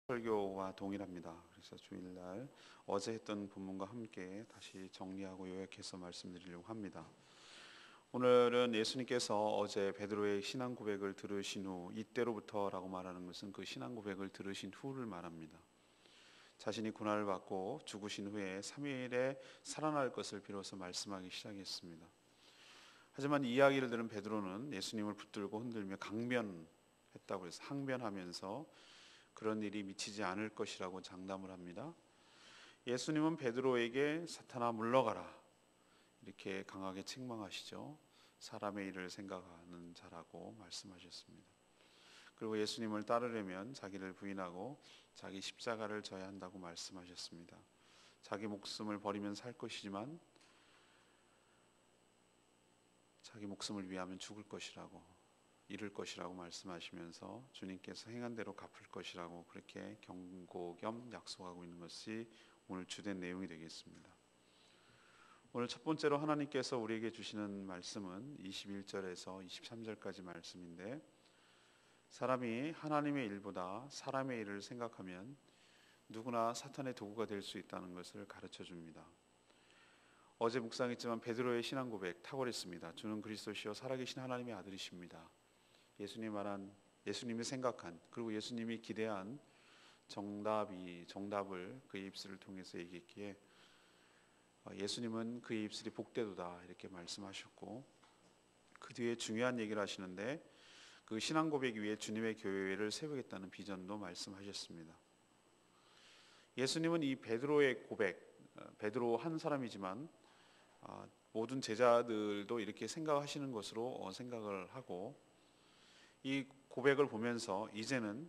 설교와 동일합니다. 그래서 주일날 어제 했던 본문과 함께 다시 정리하고 요약해서 말씀드리려고 합니다. 오늘은 예수님께서 어제 베드로의 신앙 고백을 들으신 후 이때로부터라고 말하는 것은 그 신앙 고백을 들으신 후를 말합니다. 자신이 고난을 받고 죽으신 후에 3일에 살아날 것을 비로소 말씀하기 시작했습니다. 하지만 이 이야기를 들은 베드로는 예수님을 붙들고 흔들며 강변했다고 해서 항변하면서 그런 일이 미치지 않을 것이라고 장담을 합니다. 예수님은 베드로에게 사탄아 물러가라 이렇게 강하게 책망하시죠. 사람의 일을 생각하는 자라고 말씀하셨습니다. 그리고 예수님을 따르려면 자기를 부인하고 자기 십자가를 져야 한다고 말씀하셨습니다. 자기 목숨을 버리면 살 것이지만 자기 목숨을 위하면 죽을 것이라고 잃을 것이라고 말씀하시면서 주님께서 행한 대로 갚을 것이라고 그렇게 경고 겸 약속하고 있는 것이 오늘 주된 내용이 되겠습니다. 오늘 첫 번째로 하나님께서 우리에게 주시는 말씀은 21절에서 23절까지 말씀인데, 사람이 하나님의 일보다 사람의 일을 생각하면 누구나 사탄의 도구가 될 수 있다는 것을 가르쳐 줍니다. 어제 묵상했지만 베드로의 신앙 고백 탁월했습니다. 주는 그리스도시요 살아계신 하나님의 아들이십니다. 예수님이 생각한, 그리고 예수님이 기대한 정답을 그의 입술을 통해서 얘기했기에 예수님은 그의 입술이 복되도다 이렇게 말씀하셨고, 그 뒤에 중요한 얘기를 하시는데 그 신앙 고백 위에 주님의 교회를 세우겠다는 비전도 말씀하셨습니다. 예수님은 이 베드로의 고백, 베드로 한 사람이지만 모든 제자들도 이렇게 생각하시는 것으로 생각을 하고, 이 고백을 보면서 이제는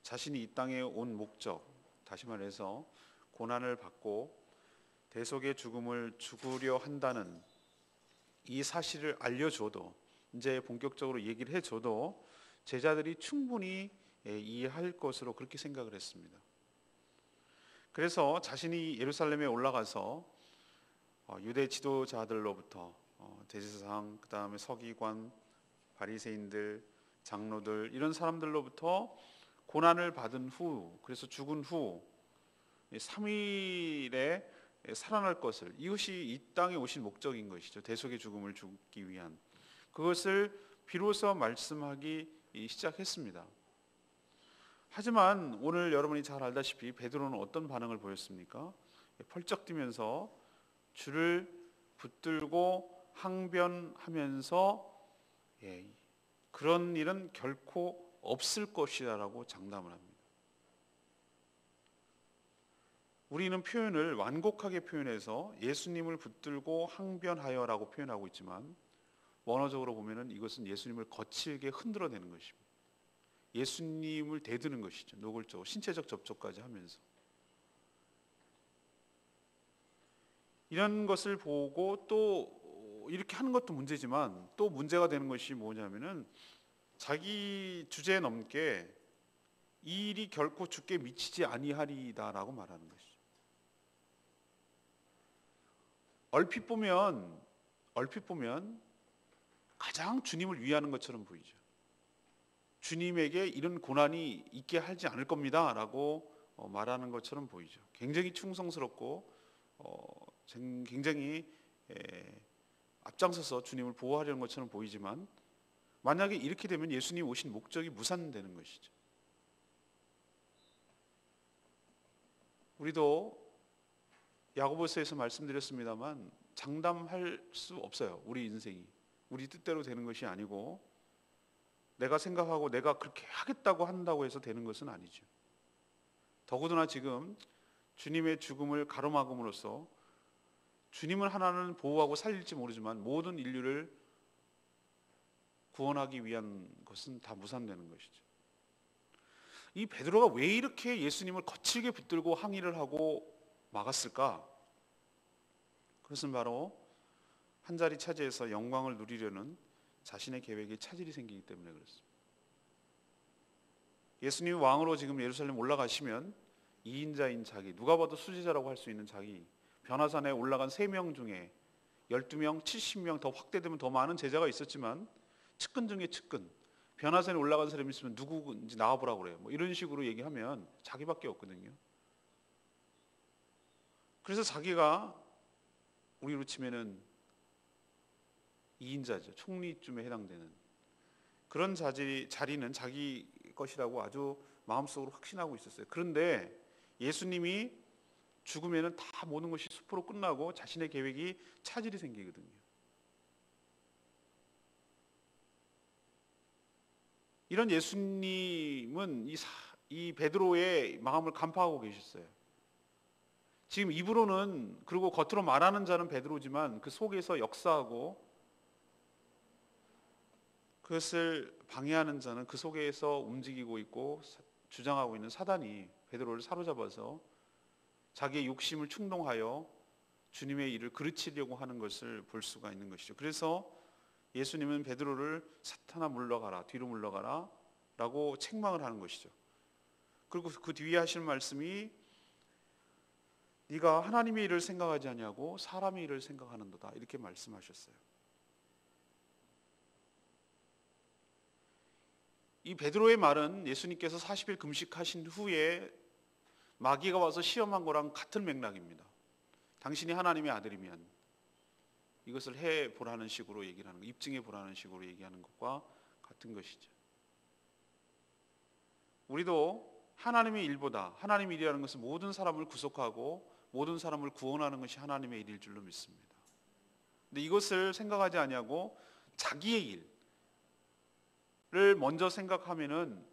자신이 이 땅에 온 목적, 다시 말해서 고난을 받고 대속의 죽음을 죽으려 한다는 이 사실을 알려줘도, 이제 본격적으로 얘기를 해줘도 제자들이 충분히 이해할 것으로 그렇게 생각을 했습니다. 그래서 자신이 예루살렘에 올라가서 유대 지도자들로부터 대제사장, 그 다음에 서기관, 바리새인들, 장로들 이런 사람들로부터 고난을 받은 후, 그래서 죽은 후 3일에 살아날 것을, 이것이 이 땅에 오신 목적인 것이죠. 대속의 죽음을 죽기 위한 그것을 비로소 말씀하기 시작했습니다. 하지만 오늘 여러분이 잘 알다시피 베드로는 어떤 반응을 보였습니까? 펄쩍 뛰면서 주를 붙들고 항변하면서 그런 일은 결코 없을 것이라고 장담을 합니다. 우리는 표현을 완곡하게 표현해서 예수님을 붙들고 항변하여라고 표현하고 있지만 원어적으로 보면은 이것은 예수님을 거칠게 흔들어내는 것입니다. 예수님을 대드는 것이죠. 노골적으로 신체적 접촉까지 하면서. 이런 것을 보고 또 이렇게 하는 것도 문제지만 또 문제가 되는 것이 뭐냐면은 자기 주제에 넘게 이 일이 결코 주께 미치지 아니하리다라고 말하는 것이죠. 얼핏 보면 가장 주님을 위하는 것처럼 보이죠. 주님에게 이런 고난이 있게 하지 않을 겁니다라고 말하는 것처럼 보이죠. 굉장히 충성스럽고 굉장히 앞장서서 주님을 보호하려는 것처럼 보이지만 만약에 이렇게 되면 예수님 오신 목적이 무산되는 것이죠. 우리도 야고보서에서 말씀드렸습니다만 장담할 수 없어요. 우리 인생이 우리 뜻대로 되는 것이 아니고 내가 생각하고 내가 그렇게 하겠다고 한다고 해서 되는 것은 아니죠. 더구나 지금 주님의 죽음을 가로막음으로써 주님은 하나는 보호하고 살릴지 모르지만 모든 인류를 구원하기 위한 것은 다 무산되는 것이죠. 이 베드로가 왜 이렇게 예수님을 거칠게 붙들고 항의를 하고 막았을까? 그것은 바로 한 자리 차지해서 영광을 누리려는 자신의 계획에 차질이 생기기 때문에 그렇습니다. 예수님이 왕으로 지금 예루살렘 올라가시면 2인자인 자기, 누가 봐도 수제자라고 할 수 있는 자기, 변화산에 올라간 3명 중에 12명, 70명 더 확대되면 더 많은 제자가 있었지만 측근 중에 측근, 변화산에 올라간 사람이 있으면 누구인지 나와보라고 그래요. 뭐 이런 식으로 얘기하면 자기밖에 없거든요. 그래서 자기가 우리로 치면은 2인자죠. 총리쯤에 해당되는 그런 자리는 자기 것이라고 아주 마음속으로 확신하고 있었어요. 그런데 예수님이 죽으면은 다 모든 것이 수포로 끝나고 자신의 계획이 차질이 생기거든요. 이런 예수님은 이 베드로의 마음을 간파하고 계셨어요. 지금 입으로는 그리고 겉으로 말하는 자는 베드로지만 그 속에서 역사하고 그것을 방해하는 자는 그 속에서 움직이고 있고 주장하고 있는 사단이 베드로를 사로잡아서 자기의 욕심을 충동하여 주님의 일을 그르치려고 하는 것을 볼 수가 있는 것이죠. 그래서 예수님은 베드로를 사탄아 물러가라, 뒤로 물러가라 라고 책망을 하는 것이죠. 그리고 그 뒤에 하시는 말씀이 네가 하나님의 일을 생각하지 아니하고 사람의 일을 생각하는도다 이렇게 말씀하셨어요. 이 베드로의 말은 예수님께서 40일 금식하신 후에 마귀가 와서 시험한 거랑 같은 맥락입니다. 당신이 하나님의 아들이면 이것을 해보라는 식으로 얘기를 하는 거, 입증해 보라는 식으로 얘기하는 것과 같은 것이죠. 우리도 하나님의 일보다, 하나님의 일이라는 것은 모든 사람을 구속하고 모든 사람을 구원하는 것이 하나님의 일일 줄로 믿습니다. 근데 이것을 생각하지 아니하고 자기의 일을 먼저 생각하면은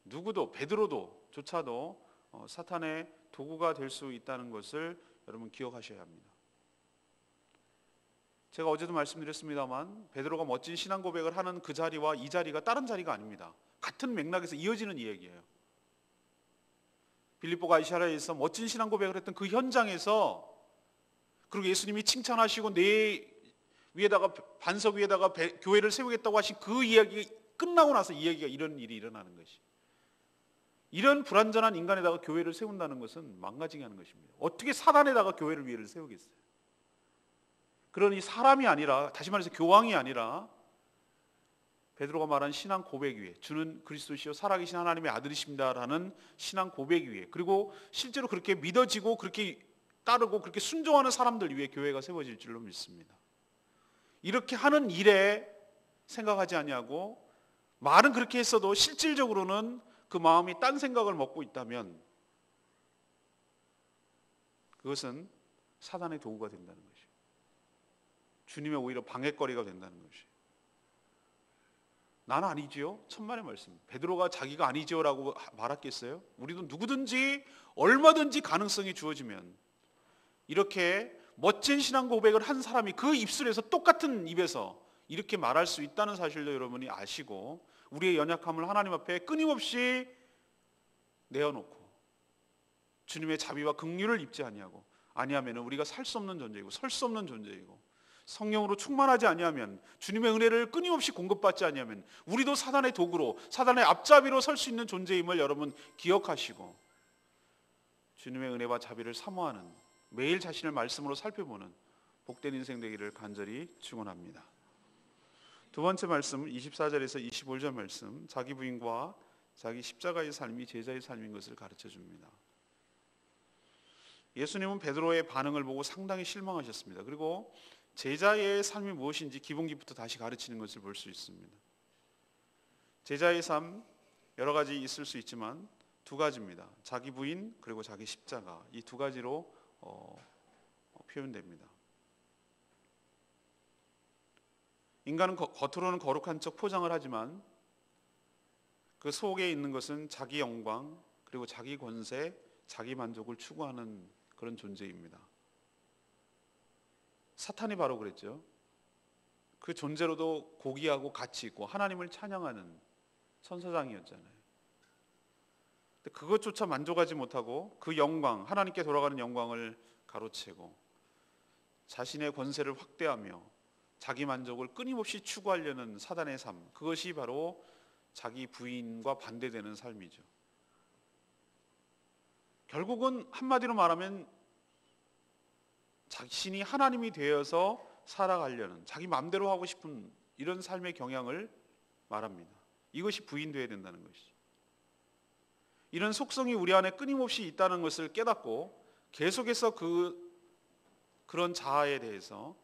누구도, 베드로도 조차도 사탄의 도구가 될 수 있다는 것을 여러분 기억하셔야 합니다. 제가 어제도 말씀드렸습니다만 베드로가 멋진 신앙 고백을 하는 그 자리와 이 자리가 다른 자리가 아닙니다. 같은 맥락에서 이어지는 이야기예요. 빌립보가 아시아라에서 멋진 신앙 고백을 했던 그 현장에서, 그리고 예수님이 칭찬하시고 내 위에다가 반석 위에다가 교회를 세우겠다고 하신 그 이야기 끝나고 나서 이야기가 이런 일이 일어나는 것이, 이런 불완전한 인간에다가 교회를 세운다는 것은 망가지게 하는 것입니다. 어떻게 사단에다가 교회를 위해를 세우겠어요? 그러니 사람이 아니라, 다시 말해서 교황이 아니라 베드로가 말한 신앙 고백 위에, 주는 그리스도시요 살아계신 하나님의 아들이십니다라는 신앙 고백 위에, 그리고 실제로 그렇게 믿어지고 그렇게 따르고 그렇게 순종하는 사람들 위에 교회가 세워질 줄로 믿습니다. 이렇게 하는 일에 생각하지 아니하고 말은 그렇게 했어도 실질적으로는 그 마음이 딴 생각을 먹고 있다면 그것은 사단의 도구가 된다는 것이에요. 주님의 오히려 방해거리가 된다는 것이에요. 나는 아니지요? 천만의 말씀. 베드로가 자기가 아니지요 라고 말했겠어요? 우리도 누구든지 얼마든지 가능성이 주어지면 이렇게 멋진 신앙 고백을 한 사람이 그 입술에서 똑같은 입에서 이렇게 말할 수 있다는 사실도 여러분이 아시고, 우리의 연약함을 하나님 앞에 끊임없이 내어놓고 주님의 자비와 긍휼을 입지 아니하면 우리가 살 수 없는 존재이고 설 수 없는 존재이고, 성령으로 충만하지 아니하면, 주님의 은혜를 끊임없이 공급받지 아니하면 우리도 사단의 도구로, 사단의 앞잡이로 설 수 있는 존재임을 여러분 기억하시고, 주님의 은혜와 자비를 사모하는, 매일 자신을 말씀으로 살펴보는 복된 인생 되기를 간절히 축원합니다. 두 번째 말씀 24절에서 25절 말씀, 자기 부인과 자기 십자가의 삶이 제자의 삶인 것을 가르쳐 줍니다. 예수님은 베드로의 반응을 보고 상당히 실망하셨습니다. 그리고 제자의 삶이 무엇인지 기본기부터 다시 가르치는 것을 볼 수 있습니다. 제자의 삶 여러 가지 있을 수 있지만 두 가지입니다. 자기 부인 그리고 자기 십자가, 이 두 가지로 표현됩니다. 인간은 겉으로는 거룩한 척 포장을 하지만 그 속에 있는 것은 자기 영광 그리고 자기 권세, 자기 만족을 추구하는 그런 존재입니다. 사탄이 바로 그랬죠. 그 존재로도 고귀하고 가치 있고 하나님을 찬양하는 천사장이었잖아요. 근데 그것조차 만족하지 못하고 그 영광, 하나님께 돌아가는 영광을 가로채고 자신의 권세를 확대하며 자기 만족을 끊임없이 추구하려는 사단의 삶, 그것이 바로 자기 부인과 반대되는 삶이죠. 결국은 한마디로 말하면 자신이 하나님이 되어서 살아가려는, 자기 마음대로 하고 싶은 이런 삶의 경향을 말합니다. 이것이 부인되어야 된다는 것이죠. 이런 속성이 우리 안에 끊임없이 있다는 것을 깨닫고 계속해서 그런 자아에 대해서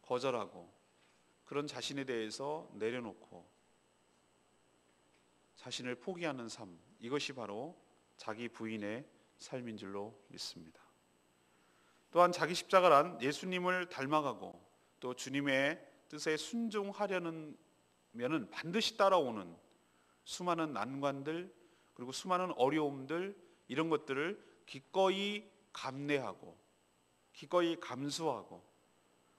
거절하고 그런 자신에 대해서 내려놓고 자신을 포기하는 삶, 이것이 바로 자기 부인의 삶인 줄로 믿습니다. 또한 자기 십자가란 예수님을 닮아가고 또 주님의 뜻에 순종하려는 면은 반드시 따라오는 수많은 난관들, 그리고 수많은 어려움들, 이런 것들을 기꺼이 감내하고 기꺼이 감수하고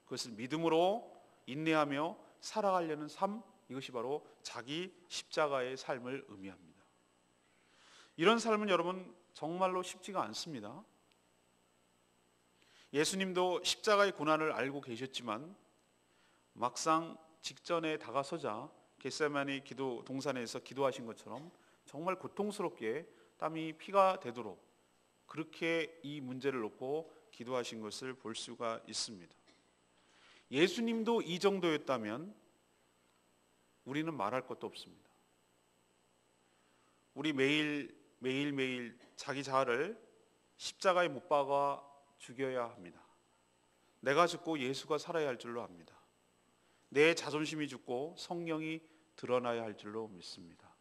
그것을 믿음으로 인내하며 살아가려는 삶, 이것이 바로 자기 십자가의 삶을 의미합니다. 이런 삶은 여러분 정말로 쉽지가 않습니다. 예수님도 십자가의 고난을 알고 계셨지만 막상 직전에 다가서자 겟세마네 기도 동산에서 기도하신 것처럼 정말 고통스럽게 땀이 피가 되도록 그렇게 이 문제를 놓고 기도하신 것을 볼 수가 있습니다. 예수님도 이 정도였다면 우리는 말할 것도 없습니다. 우리 매일매일 자기 자아를 십자가에 못 박아 죽여야 합니다. 내가 죽고 예수가 살아야 할 줄로 압니다. 내 자존심이 죽고 성령이 드러나야 할 줄로 믿습니다.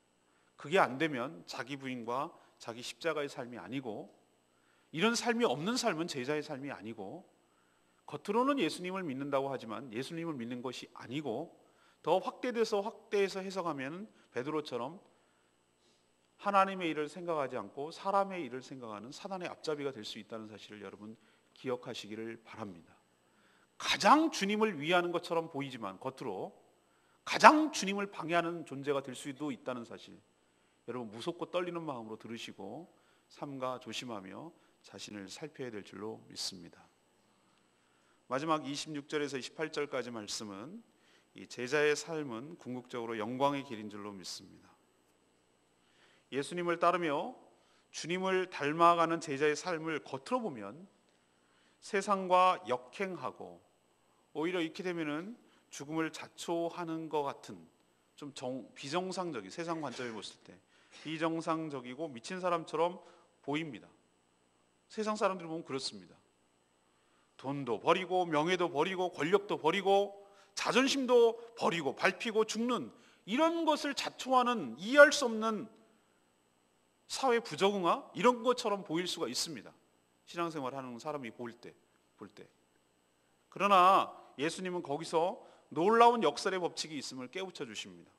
그게 안 되면 자기 부인과 자기 십자가의 삶이 아니고, 이런 삶이 없는 삶은 제자의 삶이 아니고, 겉으로는 예수님을 믿는다고 하지만 예수님을 믿는 것이 아니고, 더 확대해서 해석하면 베드로처럼 하나님의 일을 생각하지 않고 사람의 일을 생각하는 사단의 앞잡이가 될 수 있다는 사실을 여러분 기억하시기를 바랍니다. 가장 주님을 위하는 것처럼 보이지만 겉으로 가장 주님을 방해하는 존재가 될 수도 있다는 사실, 여러분 무섭고 떨리는 마음으로 들으시고 삼가 조심하며 자신을 살펴야 될 줄로 믿습니다. 마지막 26절에서 28절까지 말씀은 이 제자의 삶은 궁극적으로 영광의 길인 줄로 믿습니다. 예수님을 따르며 주님을 닮아가는 제자의 삶을 겉으로 보면 세상과 역행하고 오히려 이렇게 되면은 죽음을 자초하는 것 같은 좀 비정상적인, 세상 관점에 봤을 때 비정상적이고 미친 사람처럼 보입니다. 세상 사람들이 보면 그렇습니다. 돈도 버리고 명예도 버리고 권력도 버리고 자존심도 버리고 밟히고 죽는 이런 것을 자초하는 이해할 수 없는 사회 부적응화, 이런 것처럼 보일 수가 있습니다. 신앙생활하는 사람이 볼 때. 그러나 예수님은 거기서 놀라운 역설의 법칙이 있음을 깨우쳐 주십니다.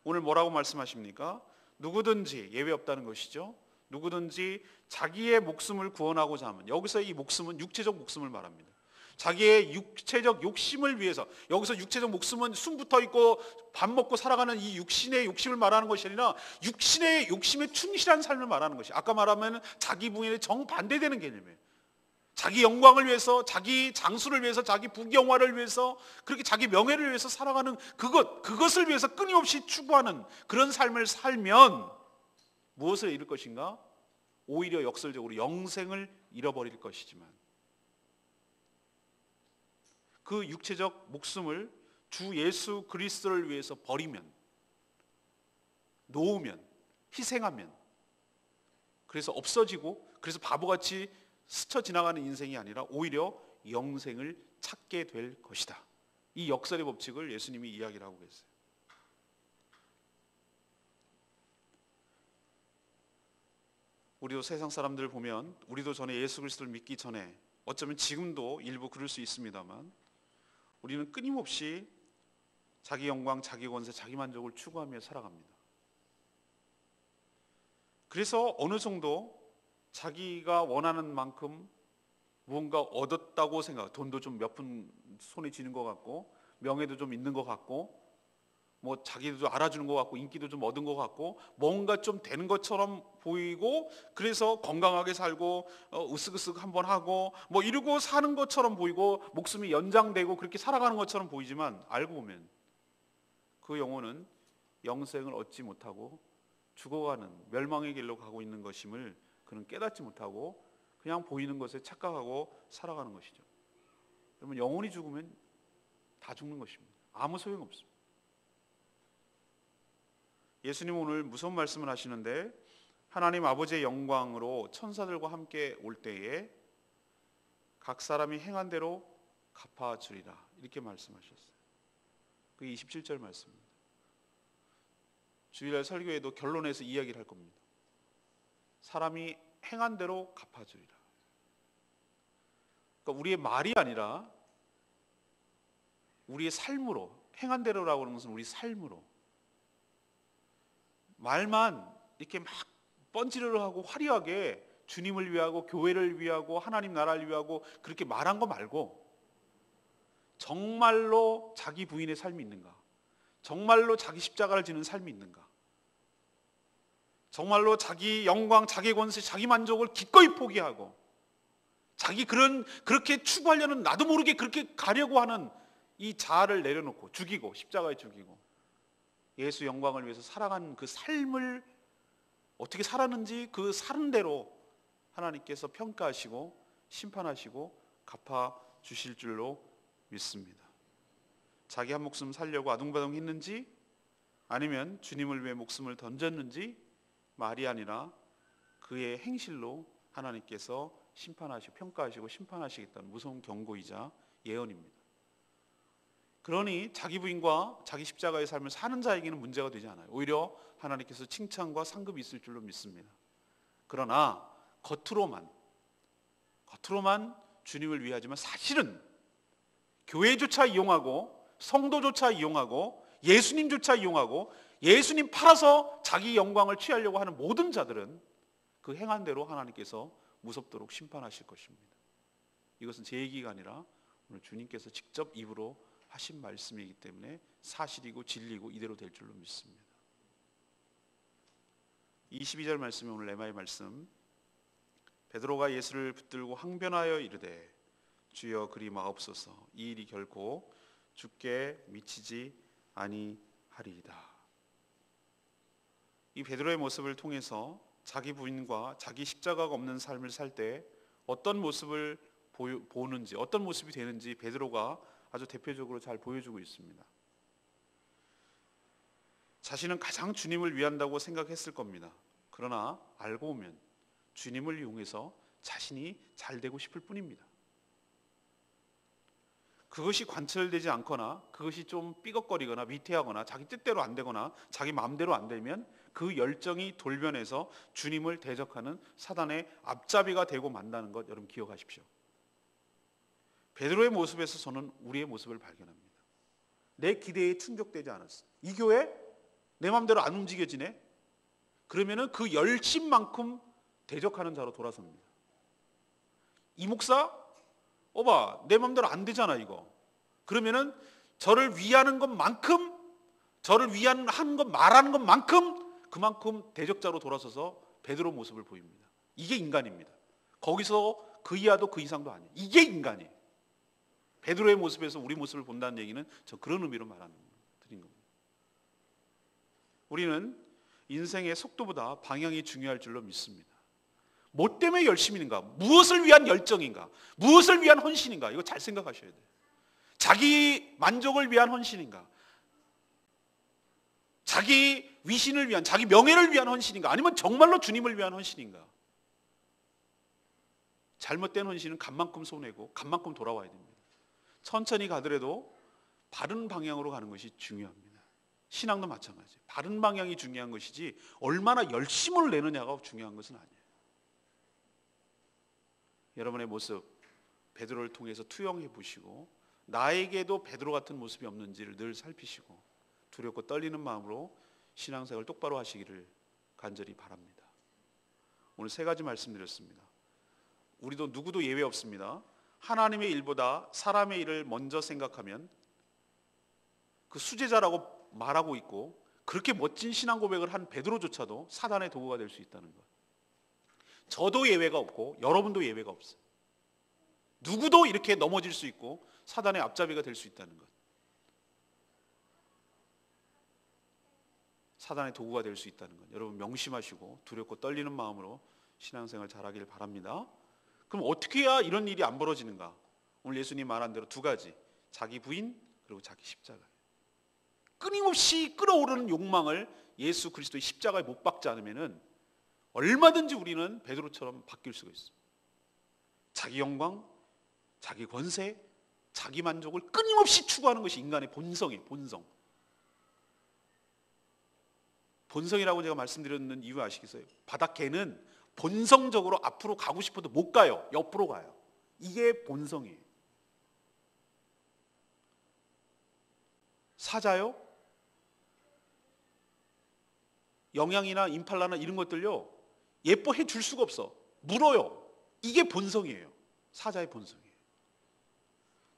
오늘 뭐라고 말씀하십니까? 누구든지, 예외 없다는 것이죠. 누구든지 자기의 목숨을 구원하고자 하면, 여기서 이 목숨은 육체적 목숨을 말합니다. 자기의 육체적 욕심을 위해서, 여기서 육체적 목숨은 숨 붙어 있고 밥 먹고 살아가는 이 육신의 욕심을 말하는 것이 아니라 육신의 욕심에 충실한 삶을 말하는 것이, 아까 말하면 자기 부인의 정반대되는 개념이에요. 자기 영광을 위해서, 자기 장수를 위해서, 자기 부귀영화를 위해서, 그렇게 자기 명예를 위해서 살아가는 그것을 위해서 끊임없이 추구하는 그런 삶을 살면 무엇을 잃을 것인가? 오히려 역설적으로 영생을 잃어버릴 것이지만, 그 육체적 목숨을 주 예수 그리스도를 위해서 버리면, 놓으면, 희생하면, 그래서 없어지고 그래서 바보같이 스쳐 지나가는 인생이 아니라 오히려 영생을 찾게 될 것이다. 이 역설의 법칙을 예수님이 이야기를 하고 계세요. 우리도 세상 사람들을 보면, 우리도 전에 예수 그리스도를 믿기 전에, 어쩌면 지금도 일부 그럴 수 있습니다만, 우리는 끊임없이 자기 영광, 자기 권세, 자기 만족을 추구하며 살아갑니다. 그래서 어느 정도 자기가 원하는 만큼 무언가 얻었다고 생각, 돈도 좀 몇 푼 손에 쥐는 것 같고, 명예도 좀 있는 것 같고, 뭐 자기도 알아주는 것 같고, 인기도 좀 얻은 것 같고, 뭔가 좀 되는 것처럼 보이고, 그래서 건강하게 살고 으쓱으쓱 한번 하고 뭐 이러고 사는 것처럼 보이고, 목숨이 연장되고 그렇게 살아가는 것처럼 보이지만, 알고 보면 그 영혼은 영생을 얻지 못하고 죽어가는 멸망의 길로 가고 있는 것임을 그는 깨닫지 못하고 그냥 보이는 것에 착각하고 살아가는 것이죠. 여러분, 영혼이 죽으면 다 죽는 것입니다. 아무 소용없습니다. 예수님 오늘 무서운 말씀을 하시는데 하나님 아버지의 영광으로 천사들과 함께 올 때에 각 사람이 행한 대로 갚아주리라 이렇게 말씀하셨어요. 그게 27절 말씀입니다. 주일날 설교에도 결론에서 이야기를 할 겁니다. 사람이 행한 대로 갚아주리라. 그러니까 우리의 말이 아니라 우리의 삶으로, 행한 대로라고 하는 것은 우리 삶으로, 말만 이렇게 막 뻔지르르 하고 화려하게 주님을 위하고 교회를 위하고 하나님 나라를 위하고 그렇게 말한 거 말고 정말로 자기 부인의 삶이 있는가? 정말로 자기 십자가를 지는 삶이 있는가? 정말로 자기 영광, 자기 권세, 자기 만족을 기꺼이 포기하고 자기 그렇게 추구하려는, 나도 모르게 그렇게 가려고 하는 이 자아를 내려놓고 죽이고 십자가에 죽이고 예수 영광을 위해서 살아가는 그 삶을 어떻게 살았는지 그 사는 대로 하나님께서 평가하시고 심판하시고 갚아주실 줄로 믿습니다. 자기 한 목숨 살려고 아둥바둥 했는지 아니면 주님을 위해 목숨을 던졌는지 말이 아니라 그의 행실로 하나님께서 심판하시고 평가하시고 심판하시겠다는 무서운 경고이자 예언입니다. 그러니 자기 부인과 자기 십자가의 삶을 사는 자에게는 문제가 되지 않아요. 오히려 하나님께서 칭찬과 상급이 있을 줄로 믿습니다. 그러나 겉으로만 주님을 위하지만 사실은 교회조차 이용하고 성도조차 이용하고 예수님조차 이용하고 예수님 팔아서 자기 영광을 취하려고 하는 모든 자들은 그 행한 대로 하나님께서 무섭도록 심판하실 것입니다. 이것은 제 얘기가 아니라 오늘 주님께서 직접 입으로 하신 말씀이기 때문에 사실이고 진리고 이대로 될 줄로 믿습니다. 22절 말씀이 오늘 레마의 말씀. 베드로가 예수를 붙들고 항변하여 이르되 주여 그리 마옵소서, 이 일이 결코 주께 미치지 아니하리이다. 이 베드로의 모습을 통해서 자기 부인과 자기 십자가가 없는 삶을 살 때 어떤 모습을 보는지, 어떤 모습이 되는지 베드로가 아주 대표적으로 잘 보여주고 있습니다. 자신은 가장 주님을 위한다고 생각했을 겁니다. 그러나 알고 보면 주님을 이용해서 자신이 잘 되고 싶을 뿐입니다. 그것이 관철되지 않거나 그것이 좀 삐걱거리거나 위태하거나 자기 뜻대로 안 되거나 자기 마음대로 안 되면 그 열정이 돌변해서 주님을 대적하는 사단의 앞잡이가 되고 만다는 것 여러분 기억하십시오. 베드로의 모습에서 저는 우리의 모습을 발견합니다. 내 기대에 충족되지 않았어. 이 교회 내 마음대로 안 움직여지네. 그러면은 그 열심만큼 대적하는 자로 돌아섭니다. 이 목사 내 마음대로 안 되잖아 이거. 그러면은 저를 위하는 것만큼, 저를 위하는 것 말하는 것만큼 그만큼 대적자로 돌아서서 베드로 모습을 보입니다. 이게 인간입니다. 거기서 그 이하도 그 이상도 아니에요. 이게 인간이에요. 베드로의 모습에서 우리 모습을 본다는 얘기는 저 그런 의미로 드린 겁니다. 우리는 인생의 속도보다 방향이 중요할 줄로 믿습니다. 뭐 때문에 열심인가? 무엇을 위한 열정인가? 무엇을 위한 헌신인가? 이거 잘 생각하셔야 돼요. 자기 만족을 위한 헌신인가? 자기 위신을 위한, 자기 명예를 위한 헌신인가? 아니면 정말로 주님을 위한 헌신인가? 잘못된 헌신은 간만큼 손해고 간만큼 돌아와야 됩니다. 천천히 가더라도 바른 방향으로 가는 것이 중요합니다. 신앙도 마찬가지예요. 바른 방향이 중요한 것이지 얼마나 열심을 내느냐가 중요한 것은 아니에요. 여러분의 모습 베드로를 통해서 투영해 보시고 나에게도 베드로 같은 모습이 없는지를 늘 살피시고 두렵고 떨리는 마음으로 신앙생활을 똑바로 하시기를 간절히 바랍니다. 오늘 세 가지 말씀드렸습니다. 우리도 누구도 예외 없습니다. 하나님의 일보다 사람의 일을 먼저 생각하면 그 수제자라고 말하고 있고 그렇게 멋진 신앙 고백을 한 베드로조차도 사단의 도구가 될 수 있다는 것. 저도 예외가 없고 여러분도 예외가 없어요. 누구도 이렇게 넘어질 수 있고 사단의 앞잡이가 될 수 있다는 것. 사단의 도구가 될 수 있다는 것. 여러분 명심하시고 두렵고 떨리는 마음으로 신앙생활 잘하길 바랍니다. 그럼 어떻게 해야 이런 일이 안 벌어지는가? 오늘 예수님 말한 대로 두 가지. 자기 부인 그리고 자기 십자가. 끊임없이 끌어오르는 욕망을 예수 그리스도의 십자가에 못 박지 않으면은 얼마든지 우리는 베드로처럼 바뀔 수가 있어요. 자기 영광, 자기 권세, 자기 만족을 끊임없이 추구하는 것이 인간의 본성이에요. 본성이라고 제가 말씀드렸는 이유 아시겠어요? 바닷개는 본성적으로 앞으로 가고 싶어도 못 가요. 옆으로 가요. 이게 본성이에요. 사자요? 영양이나 임팔라나 이런 것들요, 예뻐해 줄 수가 없어. 물어요. 이게 본성이에요. 사자의 본성이에요.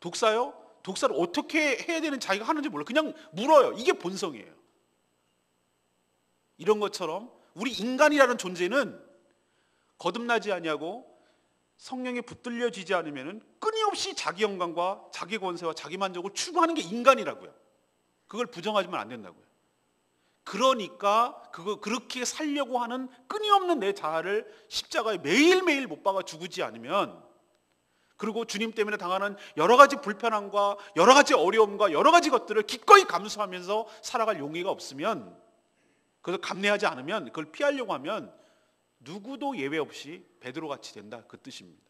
독사요? 독사를 어떻게 해야 되는 자기가 하는지 몰라. 그냥 물어요. 이게 본성이에요. 이런 것처럼 우리 인간이라는 존재는 거듭나지 아니하고 성령에 붙들려지지 않으면 끊임없이 자기 영광과 자기 권세와 자기 만족을 추구하는 게 인간이라고요. 그걸 부정하지만 안 된다고요. 그러니까 그렇게 살려고 하는 끊임없는 내 자아를 십자가에 매일매일 못 박아 죽이지 않으면, 그리고 주님 때문에 당하는 여러 가지 불편함과 여러 가지 어려움과 여러 가지 것들을 기꺼이 감수하면서 살아갈 용의가 없으면, 그걸 감내하지 않으면, 그걸 피하려고 하면 누구도 예외 없이 베드로같이 된다, 그 뜻입니다.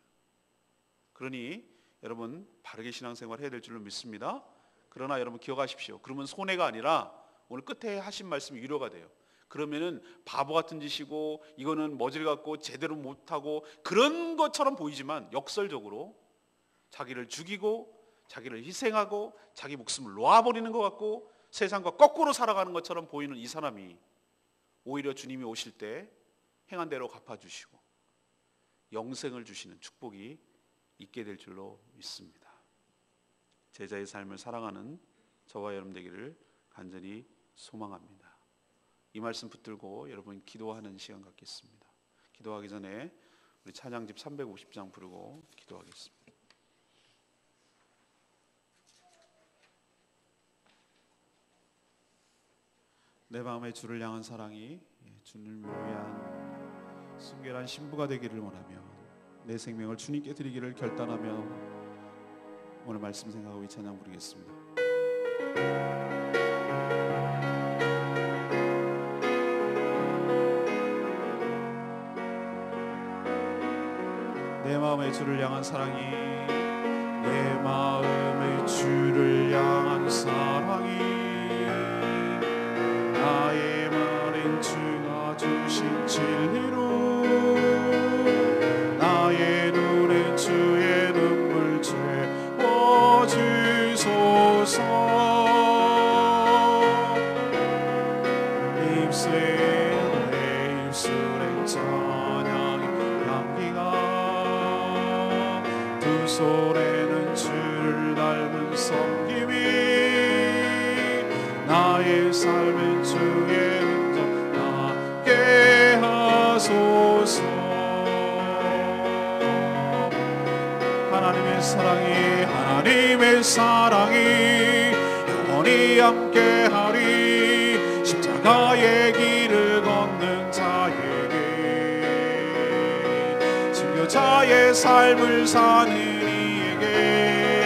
그러니 여러분 바르게 신앙생활을 해야 될 줄로 믿습니다. 그러나 여러분 기억하십시오. 그러면 손해가 아니라 오늘 끝에 하신 말씀이 위로가 돼요. 그러면은 바보 같은 짓이고 이거는 머질 같고 제대로 못하고 그런 것처럼 보이지만 역설적으로 자기를 죽이고 자기를 희생하고 자기 목숨을 놓아버리는 것 같고 세상과 거꾸로 살아가는 것처럼 보이는 이 사람이 오히려 주님이 오실 때 행한 대로 갚아주시고 영생을 주시는 축복이 있게 될 줄로 믿습니다. 제자의 삶을 사랑하는 저와 여러분 되기를 간절히 소망합니다. 이 말씀 붙들고 여러분 기도하는 시간 갖겠습니다. 기도하기 전에 우리 찬양집 350장 부르고 기도하겠습니다. 내 마음에 주를 향한 사랑이 주님을 위한 순결한 신부가 되기를 원하며 내 생명을 주님께 드리기를 결단하며 오늘 말씀 생각하고 이 찬양 부르겠습니다. 내 마음의 주를 향한 사랑이, 내 마음의 주를 향한 사랑이 나의 마른 주가 주신 진리로 나의 눈에 주의 눈물 채워주소서. 내 입술에 찬양의 향기가 두 손에는 주를 닮은 섬김이 나의 삶의 주의 흔적 나게 하소서. 하나님의 사랑이 영원히 함께하리. 십자가의 길을 걷는 자에게, 순교자의 삶을 사는 이에게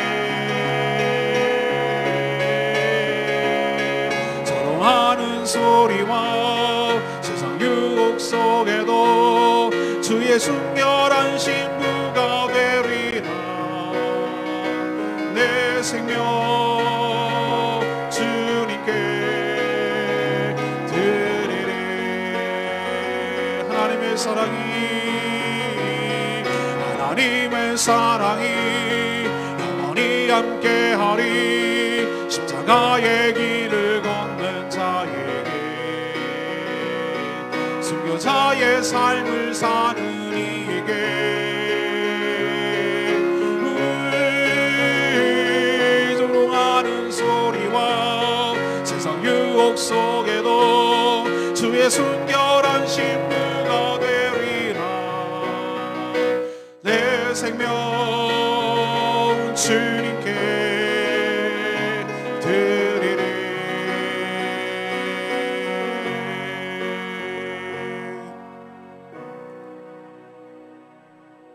조롱하는 소리와 세상 유혹 속에도 주의 순결한 신부가 되리라. 내 생명 주님께 드리리. 하나님의 사랑이 영원히 함께하리. 십자가의 길을 걷는 자에게, 순교자의 삶을 사는 이에게 조롱하는 소리와 세상 유혹 속에도 주의 순결한 신부가 되리라. 내 생명 주님께 드리리.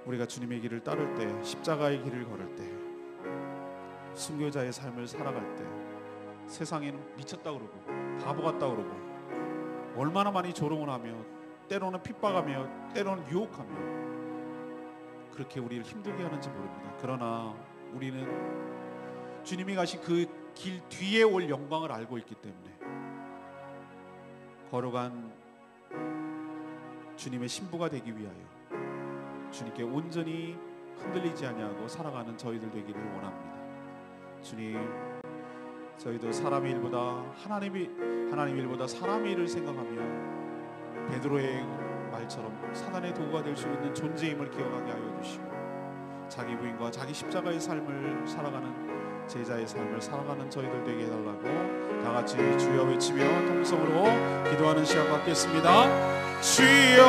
우리가 주님의 길을 따를 때, 십자가의 길을 걸을 때, 순교자의 삶을 살아갈 때 세상에는 미쳤다 그러고 바보 같다 그러고 얼마나 많이 조롱을 하며 때로는 핍박하며 때로는 유혹하며 그렇게 우리를 힘들게 하는지 모릅니다. 그러나 우리는 주님이 가신 그 길 뒤에 올 영광을 알고 있기 때문에 걸어간 주님의 신부가 되기 위하여 주님께 온전히 흔들리지 아니하고 살아가는 저희들 되기를 원합니다. 주님, 저희도 사람의 일보다 하나님의 일보다 사람의 일을 생각하며 베드로의 말처럼 사단의 도구가 될 수 있는 존재임을 기억하게 하여 주시고 자기 부인과 자기 십자가의 삶을 살아가는 제자의 삶을 살아가는 저희들 되게 해달라고 다 같이 주여 외치며 통성으로 기도하는 시간 갖겠습니다. 주여,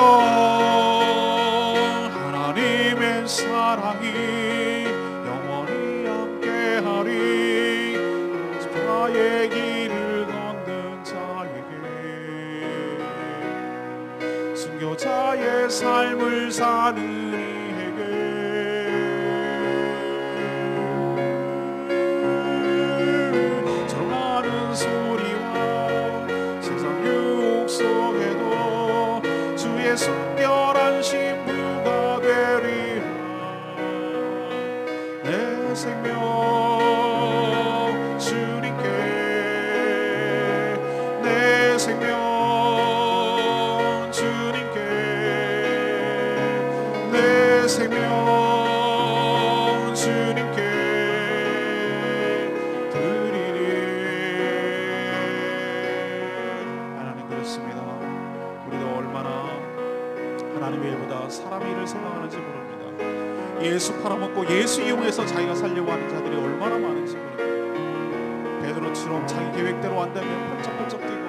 하나님의 사랑이 영원히 함께하리. 나의 길을 걷는 자에게, 순교자의 삶을 사는 순결한 신부가 되리라. 내 생명 주님께, 내 생명 주님께, 내 생명 주님께 드리리. 하나님, 그렇습니다. 우리도 얼마나 하나님의 일보다 사람의 일을 생각하는지 모릅니다. 예수 팔아먹고 예수 이용해서 자기가 살려고 하는 자들이 얼마나 많은지 모릅니다. 베드로처럼 자기 계획대로 한다면 펄쩍펄쩍 뛰고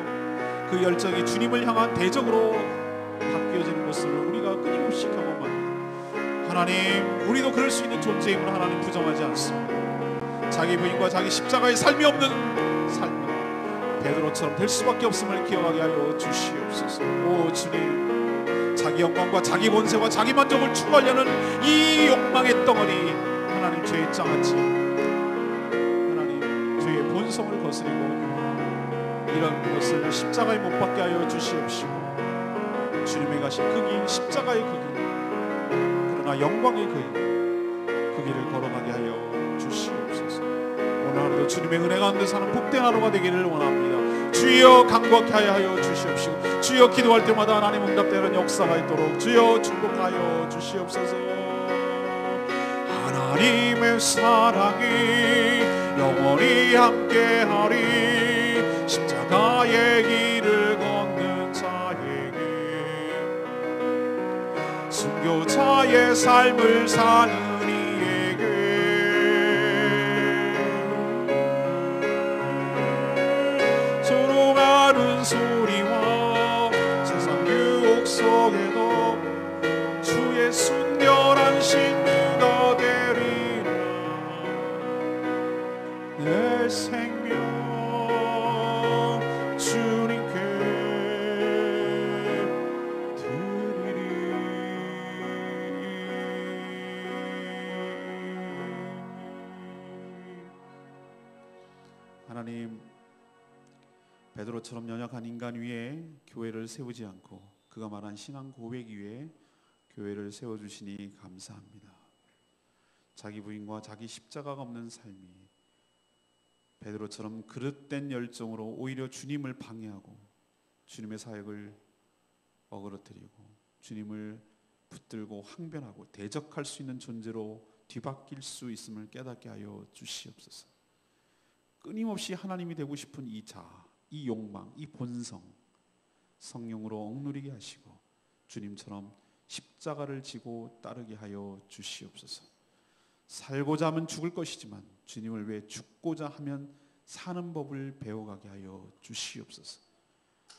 그 열정이 주님을 향한 대적으로 바뀌어지는 모습을 우리가 끊임없이 경험합니다. 하나님, 우리도 그럴 수 있는 존재임을 하나님 부정하지 않습니다. 자기 부인과 자기 십자가의 삶이 없는 삶은 베드로처럼 될 수밖에 없음을 기억하게 하여 주시옵소서. 오 주님, 자기 영광과 자기 본세와 자기 만족을 추구하려는 이 욕망의 덩어리, 하나님 죄의 장아찌, 하나님 죄의 본성을 거스리고 이런 것을 십자가에 못 박게 하여 주시옵시고 주님의 가신 그 길, 십자가의 그 길, 그러나 영광의 그 길을 걸어가게 하여 주시옵소서. 오늘 하루도 주님의 은혜 가운데 사는 복된 하루가 되기를 원합니다. 주여 강구하게 하여 주시옵시고 주여 기도할 때마다 하나님 응답되는 역사가 있도록 주여 축복하여 주시옵소서. 하나님의 사랑이 영원히 함께하리. 십자가의 길을 걷는 자에게, 순교자의 삶을 사는 소리와 세상 유혹 속에도 주의 순결한 신부가 되리라. 내 생명 주님께 드리리. 하나님, 베드로처럼 연약한 인간 위에 교회를 세우지 않고 그가 말한 신앙 고백 위에 교회를 세워주시니 감사합니다. 자기 부인과 자기 십자가가 없는 삶이 베드로처럼 그릇된 열정으로 오히려 주님을 방해하고 주님의 사역을 어그러뜨리고 주님을 붙들고 항변하고 대적할 수 있는 존재로 뒤바뀔 수 있음을 깨닫게 하여 주시옵소서. 끊임없이 하나님이 되고 싶은 이 자아, 이 욕망, 이 본성 성령으로 억누르게 하시고 주님처럼 십자가를 지고 따르게 하여 주시옵소서. 살고자 하면 죽을 것이지만 주님을 위해 죽고자 하면 사는 법을 배워가게 하여 주시옵소서.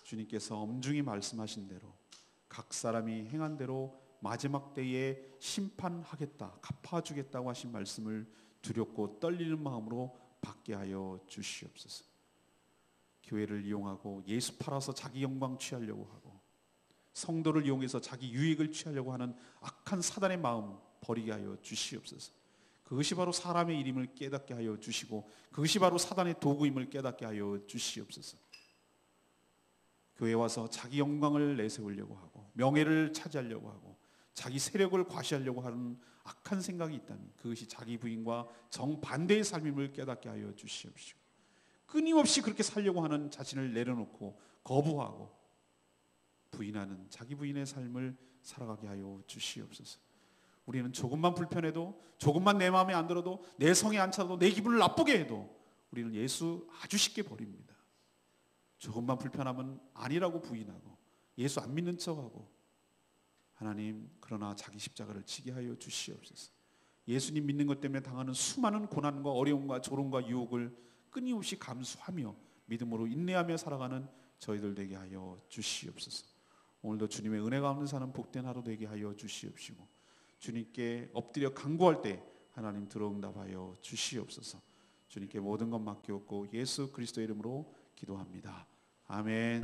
주님께서 엄중히 말씀하신 대로 각 사람이 행한 대로 마지막 때에 심판하겠다, 갚아주겠다고 하신 말씀을 두렵고 떨리는 마음으로 받게 하여 주시옵소서. 교회를 이용하고 예수 팔아서 자기 영광 취하려고 하고 성도를 이용해서 자기 유익을 취하려고 하는 악한 사단의 마음 버리게 하여 주시옵소서. 그것이 바로 사람의 일임을 깨닫게 하여 주시고 그것이 바로 사단의 도구임을 깨닫게 하여 주시옵소서. 교회에 와서 자기 영광을 내세우려고 하고 명예를 차지하려고 하고 자기 세력을 과시하려고 하는 악한 생각이 있다면 그것이 자기 부인과 정반대의 삶임을 깨닫게 하여 주시옵시고, 끊임없이 그렇게 살려고 하는 자신을 내려놓고 거부하고 부인하는 자기 부인의 삶을 살아가게 하여 주시옵소서. 우리는 조금만 불편해도, 조금만 내 마음에 안 들어도, 내 성에 안 차도, 내 기분을 나쁘게 해도 우리는 예수 아주 쉽게 버립니다. 조금만 불편하면 아니라고 부인하고 예수 안 믿는 척하고, 하나님 그러나 자기 십자가를 지게 하여 주시옵소서. 예수님 믿는 것 때문에 당하는 수많은 고난과 어려움과 조롱과 유혹을 끊임없이 감수하며 믿음으로 인내하며 살아가는 저희들 되게 하여 주시옵소서. 오늘도 주님의 은혜 가운데 사는 복된 하루 되게 하여 주시옵시고, 주님께 엎드려 간구할 때 하나님 들어응답하여 주시옵소서. 주님께 모든 것 맡기옵고 예수 그리스도의 이름으로 기도합니다. 아멘.